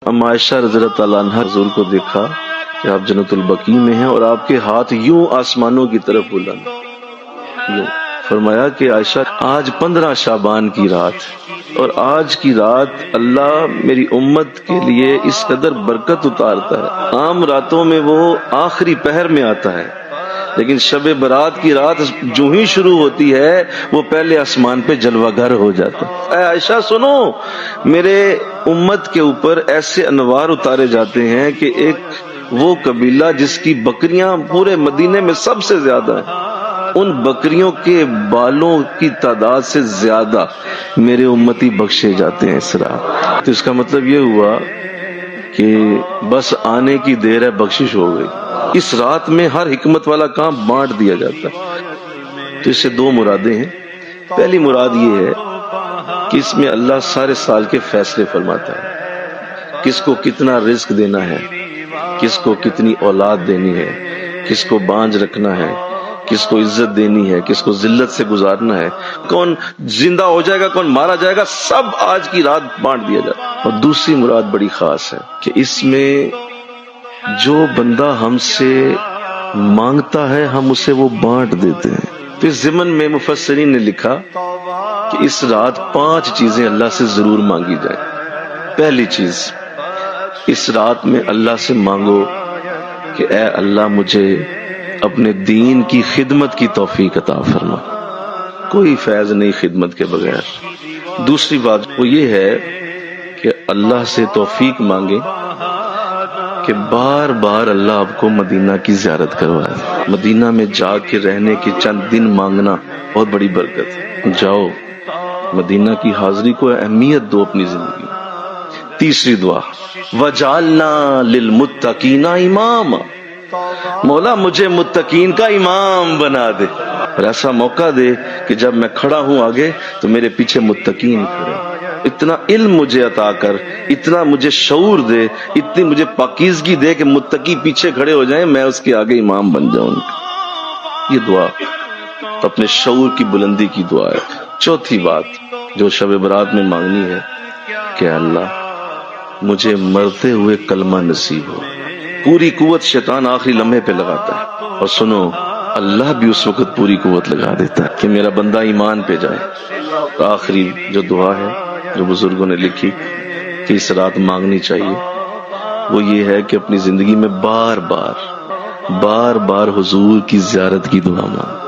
اما عائشہ رضی اللہ تعالیٰ عنہ حضور کو دیکھا کہ آپ جنت البقیع میں ہیں اور آپ کے ہاتھ یوں آسمانوں کی طرف بلند، یوں فرمایا کہ عائشہ آج 15 شعبان کی رات، اور آج کی رات اللہ میری امت کے لیے اس قدر برکت اتارتا ہے، عام راتوں میں وہ آخری پہر میں آتا ہے، لیکن شب برات کی رات جو ہی شروع ہوتی ہے وہ پہلے آسمان پہ جلوہ گر ہو جاتا ہے۔ اے عائشہ سنو، میرے امت کے اوپر ایسے انوار اتارے جاتے ہیں کہ ایک وہ قبیلہ جس کی بکریاں پورے مدینے میں سب سے زیادہ ہیں، ان بکریوں کے بالوں کی تعداد سے زیادہ میرے امتی بخشے جاتے ہیں اس رات۔ تو اس کا مطلب یہ ہوا کہ بس آنے کی دیر ہے، بخشش ہو گئی۔ اس رات میں ہر حکمت والا کام بانٹ دیا جاتا ہے۔ تو اس سے 2 مرادیں ہیں۔ پہلی مراد یہ ہے کہ اس میں اللہ سارے سال کے فیصلے فرماتا ہے، کس کو کتنا رزق دینا ہے، کس کو کتنی اولاد دینی ہے، کس کو بانجھ رکھنا ہے، کس کو عزت دینی ہے، کس کو ذلت سے گزارنا ہے، کون زندہ ہو جائے گا، کون مارا جائے گا، سب آج کی رات بانٹ دیا جاتا ہے۔ اور دوسری مراد بڑی خاص ہے کہ اس میں جو بندہ ہم سے مانگتا ہے ہم اسے وہ بانٹ دیتے ہیں۔ تو اس ضمن میں مفسرین نے لکھا کہ اس رات 5 چیزیں اللہ سے ضرور مانگی جائیں۔ پہلی چیز، اس رات میں اللہ سے مانگو کہ اے اللہ مجھے اپنے دین کی خدمت کی توفیق عطا فرما، کوئی فیض نہیں خدمت کے بغیر۔ دوسری بات وہ یہ ہے کہ اللہ سے توفیق مانگے کہ بار بار اللہ آپ کو مدینہ کی زیارت کروائے۔ مدینہ میں جا کے رہنے کے چند دن مانگنا بہت بڑی برکت ہے۔ جاؤ مدینہ کی حاضری کو اہمیت دو اپنی زندگی میں۔ تیسری دعا، وجعلنا للمتقین اماما، مولا مجھے متقین کا امام بنا دے، اور ایسا موقع دے کہ جب میں کھڑا ہوں آگے تو میرے پیچھے متقین کھڑے۔ اتنا علم مجھے عطا کر، اتنا مجھے شعور دے، اتنی مجھے پاکیزگی دے کہ متقی پیچھے کھڑے ہو جائیں، میں اس کے آگے امام بن جاؤں۔ یہ دعا اپنے شعور کی بلندی کی دعا ہے۔ چوتھی بات جو شب برات میں مانگنی ہے کہ اللہ مجھے مرتے ہوئے کلمہ نصیب ہو۔ پوری قوت شیطان آخری لمحے پہ لگاتا ہے، اور سنو اللہ بھی اس وقت پوری قوت لگا دیتا ہے کہ میرا بندہ ایمان پہ جائے۔ آخری جو دعا ہے جو بزرگوں نے لکھی کہ اس رات مانگنی چاہیے وہ یہ ہے کہ اپنی زندگی میں بار بار حضور کی زیارت کی دعا مانگ۔